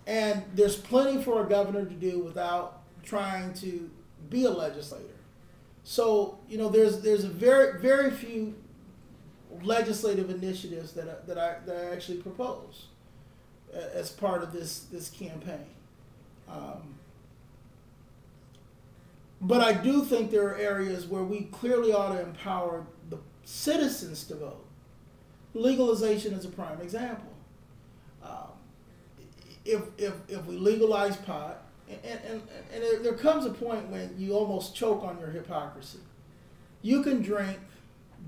And there's plenty for a governor to do without trying to be a legislator. So, there's a very few legislative initiatives that I actually propose as part of this campaign. But I do think there are areas where we clearly ought to empower the citizens to vote. Legalization is a prime example. If we legalize pot, and there comes a point when you almost choke on your hypocrisy. You can drink,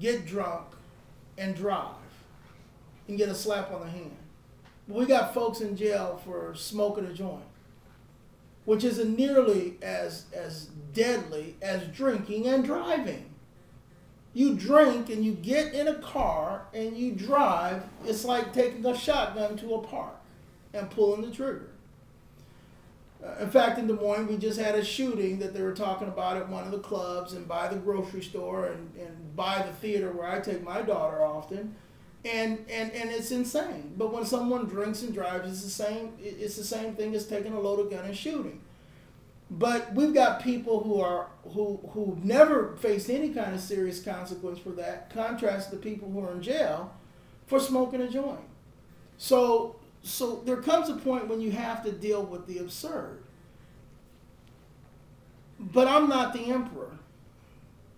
get drunk, and drive, and get a slap on the hand. But we got folks in jail for smoking a joint, which isn't nearly as deadly as drinking and driving. You drink and you get in a car and you drive, it's like taking a shotgun to a park and pulling the trigger. In fact, in Des Moines, we just had a shooting that they were talking about at one of the clubs and by the grocery store and by the theater where I take my daughter often. And it's insane. But when someone drinks and drives, it's the same thing as taking a loaded gun and shooting. But we've got people who've never faced any kind of serious consequence for that, contrast to people who are in jail for smoking a joint. So there comes a point when you have to deal with the absurd. But I'm not the emperor.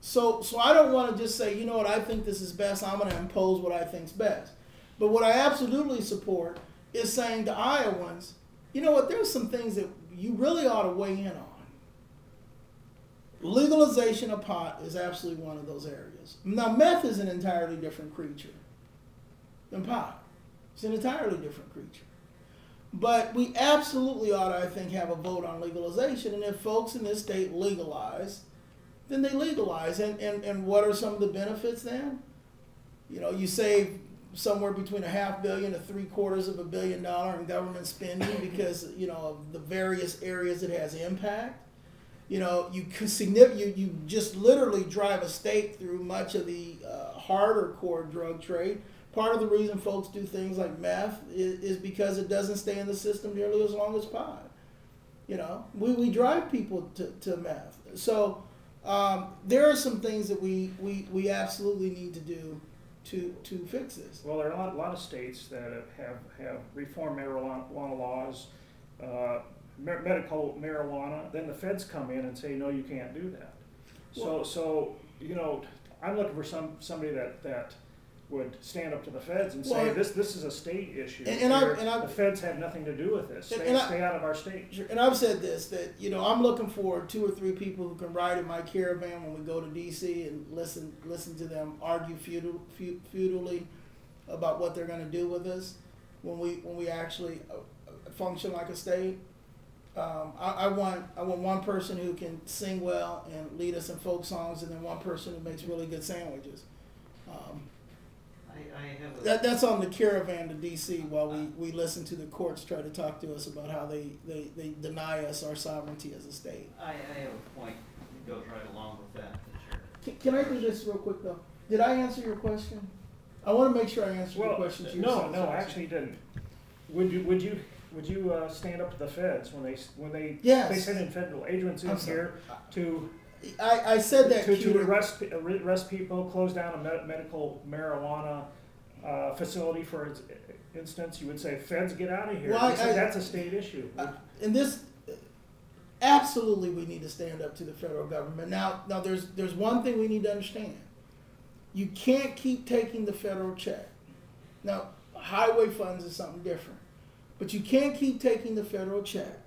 So I don't want to just say, you know what, I think this is best, I'm going to impose what I think's best. But what I absolutely support is saying to Iowans, you know what, there's some things that you really ought to weigh in on. Legalization of pot is absolutely one of those areas. Now, meth is an entirely different creature than pot. It's an entirely different creature. But we absolutely ought to, I think, have a vote on legalization. And if folks in this state legalize, then they legalize. And what are some of the benefits then? You save somewhere between $500 million to $750 million in government spending because, of the various areas it has impact. You just literally drive a stake through much of the harder core drug trade. Part of the reason folks do things like meth is because it doesn't stay in the system nearly as long as pot. We drive people to meth. So there are some things that we absolutely need to do to fix this. Well, there are a lot of states that have reformed marijuana laws, medical marijuana. Then the feds come in and say, no, you can't do that. So I'm looking for somebody that would stand up to the feds and say, this is a state issue. The feds have nothing to do with this. Stay out of our state. And I've said this, that I'm looking for 2 or 3 people who can ride in my caravan when we go to D.C. and listen to them argue futilely about what they're going to do with us when we actually function like a state. I want one person who can sing well and lead us in folk songs, and then one person who makes really good sandwiches. That's on the caravan to D.C. while we listen to the courts try to talk to us about how they deny us our sovereignty as a state. I have a point that goes right along with that. Can I do this real quick though? Did I answer your question? I want to make sure I answered your question. No, actually you didn't. Would you stand up to the feds when they send in federal agents in here to? I said that to arrest people, close down a medical marijuana facility, for instance. You would say, "Feds, get out of here." Well, that's a state issue. And this, absolutely, we need to stand up to the federal government. Now, there's one thing we need to understand. You can't keep taking the federal check. Now, highway funds is something different, but you can't keep taking the federal check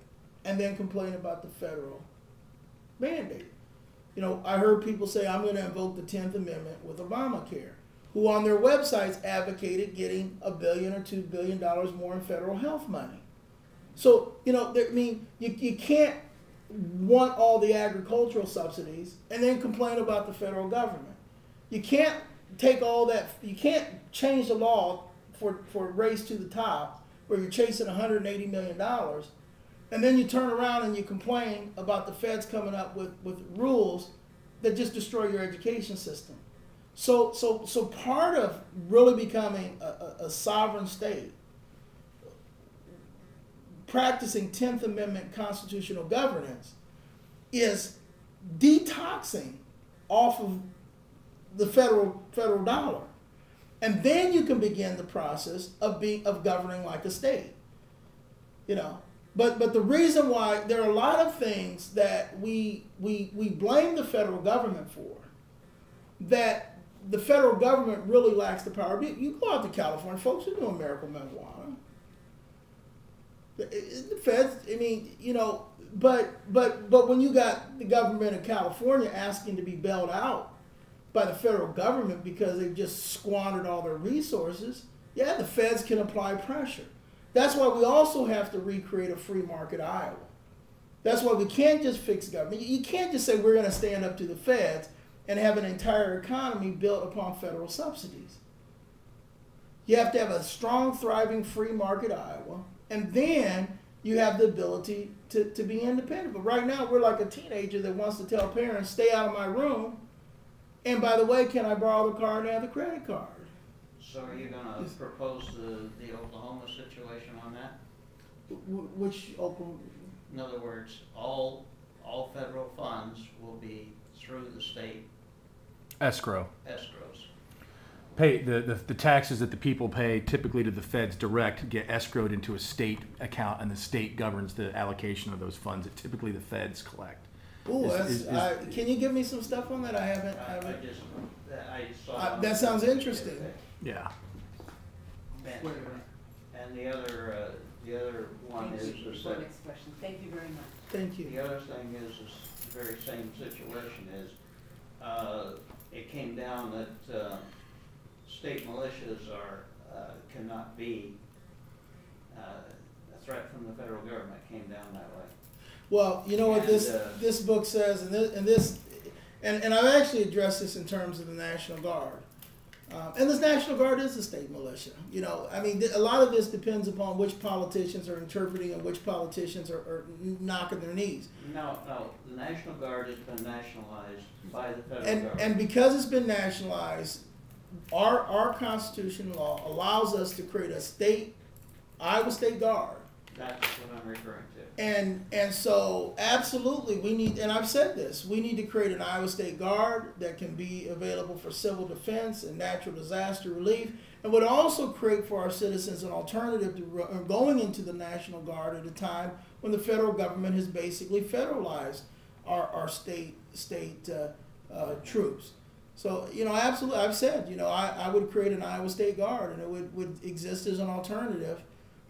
and then complain about the federal mandate. I heard people say, I'm going to invoke the 10th Amendment with Obamacare, who on their websites advocated getting $1 billion or $2 billion more in federal health money. So, you can't want all the agricultural subsidies and then complain about the federal government. You can't take all that, you can't change the law for race to the top where you're chasing $180 million. And then you turn around and you complain about the feds coming up with rules that just destroy your education system. So part of really becoming a sovereign state, practicing 10th Amendment constitutional governance is detoxing off of the federal dollar. And then you can begin the process of governing like a state. You know. But the reason why there are a lot of things that we blame the federal government for, that the federal government really lacks the power. You go out to California, folks are doing medical marijuana. The feds, I mean, you know, but when you got the government of California asking to be bailed out by the federal government because they've just squandered all their resources, yeah, the feds can apply pressure. That's why we also have to recreate a free market Iowa. That's why we can't just fix government. You can't just say we're going to stand up to the feds and have an entire economy built upon federal subsidies. You have to have a strong, thriving, free market Iowa, and then you have the ability to be independent. But right now, we're like a teenager that wants to tell parents, stay out of my room, and by the way, can I borrow the card and have the credit card? So are you going to propose the Oklahoma situation on that? Which Oklahoma? In other words, all federal funds will be through the state escrows. Pay the taxes that the people pay typically to the feds direct get escrowed into a state account, and the state governs the allocation of those funds that typically the feds collect. Ooh, can you give me some stuff on that? I haven't. I saw that sounds interesting. Yeah. And the other one is that. Next question. Thank you very much. Thank you. The other thing is the very same situation is it came down that state militias cannot be a threat from the federal government. Came down that way. Well, you know what this book says, and I've actually addressed this in terms of the National Guard. And this National Guard is a state militia. You know, I mean, a lot of this depends upon which politicians are interpreting and which politicians are knocking their knees. No, the National Guard has been nationalized by the federal government. And because it's been nationalized, our constitutional law allows us to create a Iowa State Guard. That's what I'm referring to. And so absolutely we need, and I've said this, we need to create an Iowa State Guard that can be available for civil defense and natural disaster relief, and would also create for our citizens an alternative to going into the National Guard at a time when the federal government has basically federalized our state troops. So, you know, absolutely, I've said, you know, I would create an Iowa State Guard, and it would exist as an alternative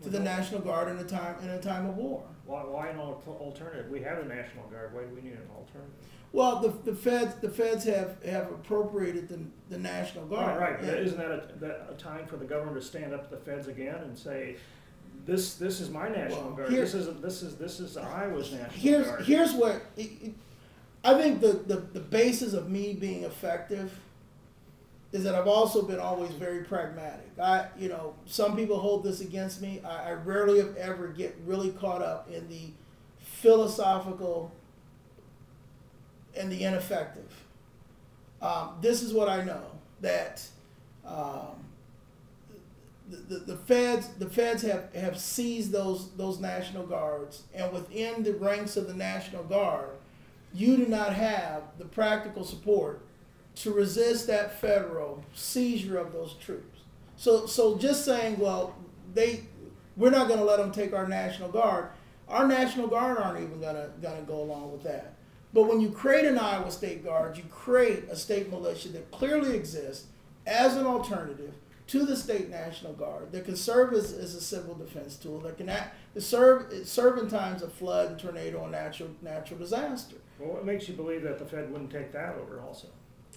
to the National Guard in a time of war. Why an alternative? We have a National Guard. Why do we need an alternative? Well, the feds have appropriated the National Guard. Right. Isn't that a time for the government to stand up to the feds again and say, this is my National Guard. This is Iowa's National Guard. Here's what I think the basis of me being effective is that I've also been always very pragmatic. You know, some people hold this against me. I rarely ever get really caught up in the philosophical and the ineffective. This is what I know, that the feds have seized those National Guards, and within the ranks of the National Guard, you do not have the practical support to resist that federal seizure of those troops. So just saying, well, we're not going to let them take our National Guard. Our National Guard aren't even going to go along with that. But when you create an Iowa State Guard, you create a state militia that clearly exists as an alternative to the state National Guard, that can serve as a civil defense tool, that can serve in times of flood and tornado and natural disaster. Well, what makes you believe that the Fed wouldn't take that over also?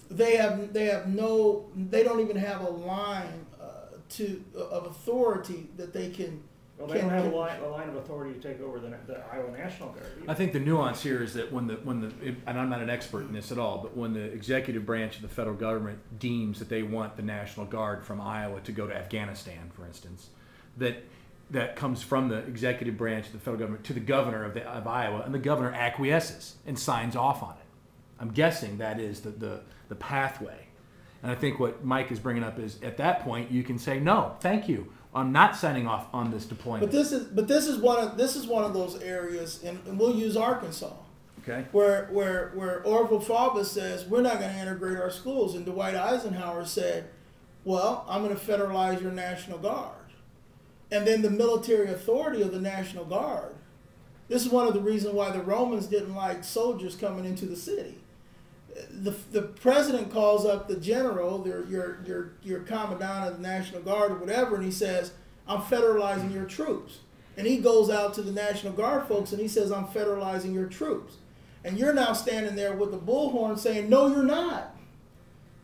They don't even have a line of authority that they can. Well, they don't have a line of authority to take over the Iowa National Guard either. I think the nuance here is that and I'm not an expert in this at all, but when the executive branch of the federal government deems that they want the National Guard from Iowa to go to Afghanistan, for instance, that comes from the executive branch of the federal government to the governor of Iowa, and the governor acquiesces and signs off on it. I'm guessing that is the pathway. And I think what Mike is bringing up is, at that point, you can say, no, thank you. on not signing off on this deployment. But this is one of those areas, and we'll use Arkansas. Okay. Where Orville Faubus says we're not going to integrate our schools, and Dwight Eisenhower said, well, I'm going to federalize your National Guard. And then the military authority of the National Guard. This is one of the reasons why the Romans didn't like soldiers coming into the city. The president calls up the general, your commandant of the National Guard or whatever, and he says, I'm federalizing your troops. And he goes out to the National Guard folks and he says, I'm federalizing your troops. And you're now standing there with the bullhorn saying, no, you're not.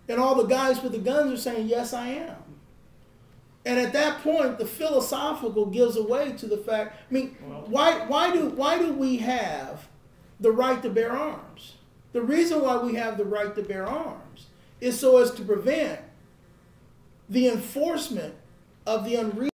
And all the guys with the guns are saying, yes, I am. And at that point, the philosophical gives away to the fact, I mean, why do we have the right to bear arms? The reason why we have the right to bear arms is so as to prevent the enforcement of the unreasonable